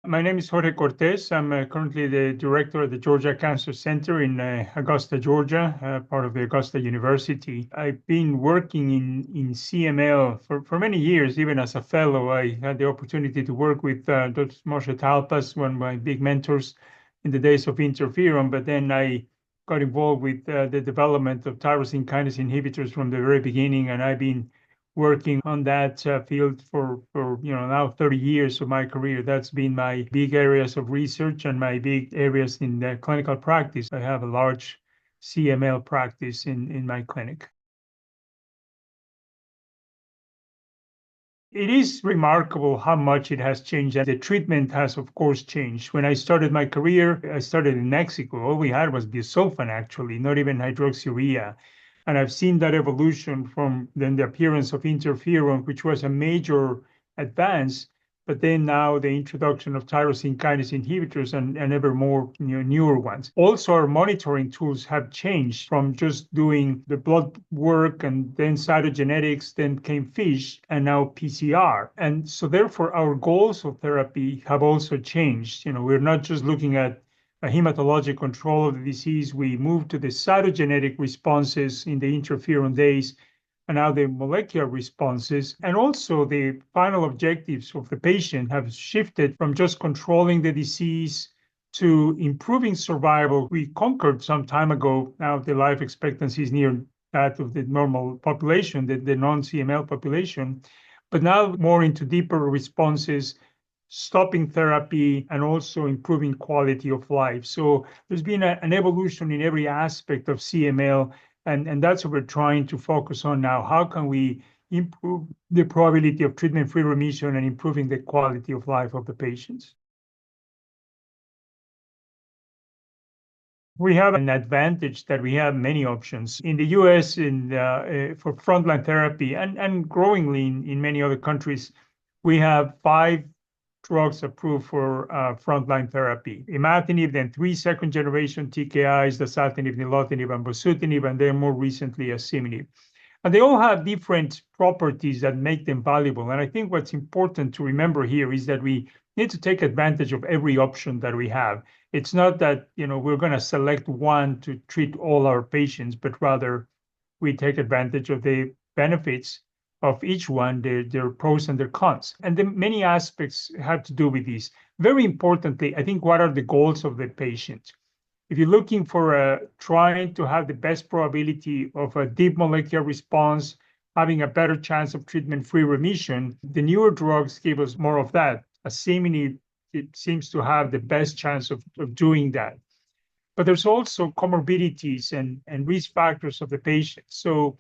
My name is Jorge Cortes. I'm currently the director of the Georgia Cancer Center in Augusta, Georgia, part of the Augusta University. I've been working in CML for many years, even as a fellow. I had the opportunity to work with Dr. Moshe Talpas, one of my big mentors in the days of interferon, but then I got involved with the development of tyrosine kinase inhibitors from the very beginning, and I've been working on that field for now 30 years of my career. That's been my big areas of research and my big areas in the clinical practice. I have a large CML practice in my clinic. It is remarkable how much it has changed. And the treatment has, of course, changed. When I started my career, I started in Mexico. All we had was busulfan, actually, not even hydroxyurea. And I've seen that evolution from then the appearance of interferon, which was a major advance, but then now the introduction of tyrosine kinase inhibitors and ever more newer ones. Also, our monitoring tools have changed from just doing the blood work and then cytogenetics, then came FISH, and now PCR. And so therefore, our goals of therapy have also changed. We're not just looking at a hematologic control of the disease. We moved to the cytogenetic responses in the interferon days, and now the molecular responses. And also the final objectives of the patient have shifted from just controlling the disease to improving survival. We conquered some time ago. Now the life expectancy is near that of the normal population, the non-CML population, but now more into deeper responses, stopping therapy, and also improving quality of life. So there's been an evolution in every aspect of CML, and that's what we're trying to focus on now. How can we improve the probability of treatment-free remission and improving the quality of life of the patients? We have an advantage that we have many options. In the US, for frontline therapy, and growingly in many other countries, we have 5 drugs approved for frontline therapy. Imatinib, then 3 second-generation TKIs, dasatinib, nilotinib, and bosutinib, and then more recently, asciminib. And they all have different properties that make them valuable. And I think what's important to remember here is that we need to take advantage of every option that we have. It's not that we're going to select one to treat all our patients, but rather we take advantage of the benefits of each one, their pros and their cons. And then many aspects have to do with these. Very importantly, I think, what are the goals of the patient? If you're looking for trying to have the best probability of a deep molecular response, having a better chance of treatment-free remission, the newer drugs give us more of that. Asciminib, it seems to have the best chance of doing that. But there's also comorbidities and risk factors of the patient. So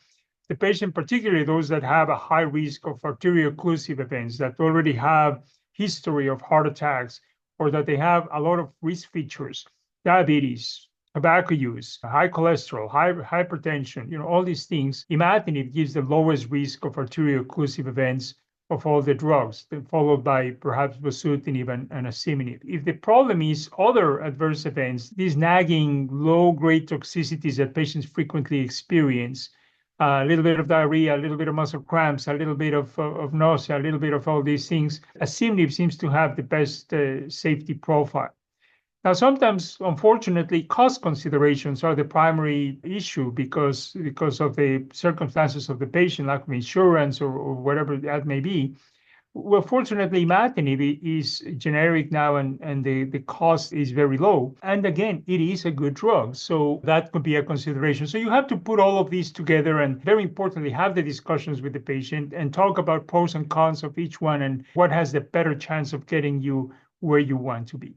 the patient, particularly those that have a high risk of arteriocclusive events, that already have history of heart attacks, or that they have a lot of risk features, diabetes, tobacco use, high cholesterol, hypertension, all these things, imatinib gives the lowest risk of arteriocclusive events of all the drugs, then followed by perhaps bosutinib and asciminib. If the problem is other adverse events, these nagging low-grade toxicities that patients frequently experience, a little bit of diarrhea, a little bit of muscle cramps, a little bit of nausea, a little bit of all these things, asciminib seems to have the best safety profile. Now, sometimes, unfortunately, cost considerations are the primary issue because of the circumstances of the patient, lack of insurance or whatever that may be. Well, fortunately, imatinib is generic now, and the cost is very low. And again, it is a good drug, so that could be a consideration. So you have to put all of these together and, very importantly, have the discussions with the patient and talk about pros and cons of each one and what has the better chance of getting you where you want to be.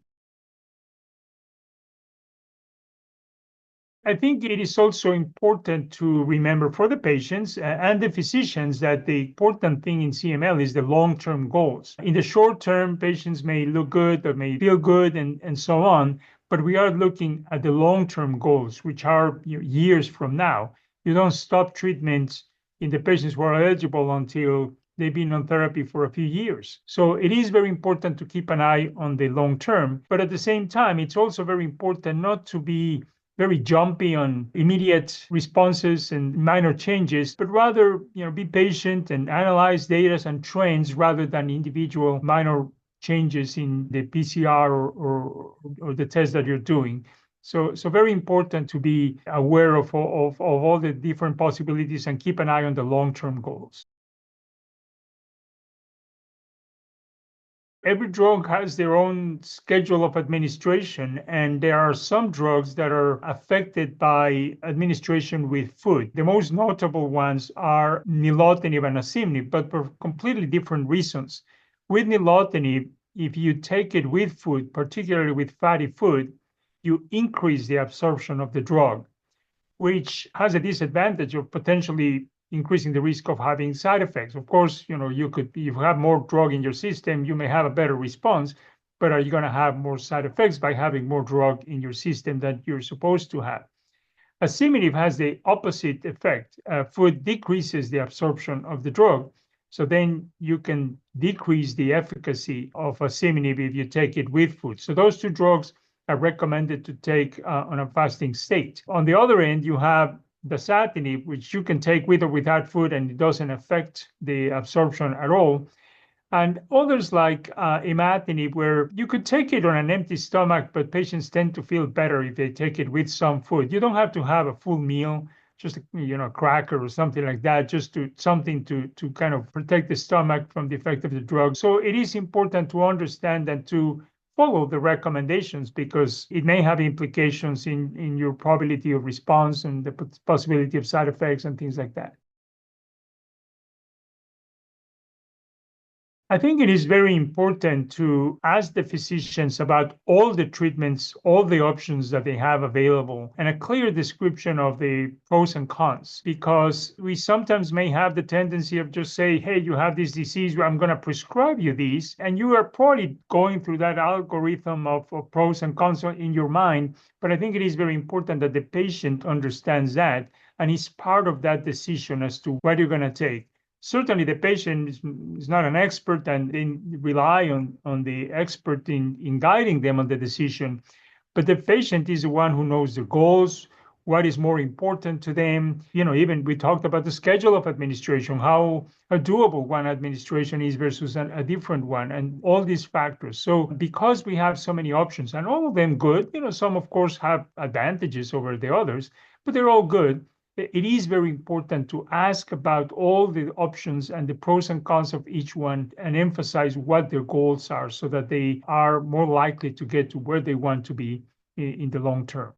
I think it is also important to remember for the patients and the physicians that the important thing in CML is the long-term goals. In the short term, patients may look good or may feel good and so on, but we are looking at the long-term goals, which are years from now. You don't stop treatment in the patients who are eligible until they've been on therapy for a few years. So it is very important to keep an eye on the long term, but at the same time, it's also very important not to be very jumpy on immediate responses and minor changes, but rather, be patient and analyze data and trends rather than individual minor changes in the PCR or the test that you're doing. So very important to be aware of all the different possibilities and keep an eye on the long-term goals. Every drug has their own schedule of administration, and there are some drugs that are affected by administration with food. The most notable ones are nilotinib and asymptomatic, but for completely different reasons. With nilotinib, if you take it with food, particularly with fatty food, you increase the absorption of the drug, which has a disadvantage of potentially increasing the risk of having side effects. Of course, if you have more drug in your system, you may have a better response, but are you going to have more side effects by having more drug in your system than you're supposed to have? Asciminib has the opposite effect. Food decreases the absorption of the drug, so then you can decrease the efficacy of asciminib if you take it with food. So those two drugs are recommended to take on a fasting state. On the other end, you have dasatinib, which you can take with or without food, and it doesn't affect the absorption at all. And others like imatinib, where you could take it on an empty stomach, but patients tend to feel better if they take it with some food. You don't have to have a full meal, just a cracker or something like that, just something to kind of protect the stomach from the effect of the drug. So it is important to understand and to follow the recommendations, because it may have implications in your probability of response and the possibility of side effects and things like that. I think it is very important to ask the physicians about all the treatments, all the options that they have available, and a clear description of the pros and cons, because we sometimes may have the tendency of just say, hey, you have this disease, I'm going to prescribe you these, and you are probably going through that algorithm of pros and cons in your mind. But I think it is very important that the patient understands that and is part of that decision as to what you're going to take. Certainly, the patient is not an expert, and they rely on the expert in guiding them on the decision. But the patient is the one who knows the goals, what is more important to them. Even we talked about the schedule of administration, how doable one administration is versus a different one, and all these factors. So because we have so many options, and all of them good, some of course have advantages over the others, but they're all good. It is very important to ask about all the options and the pros and cons of each one, and emphasize what their goals are so that they are more likely to get to where they want to be in the long term.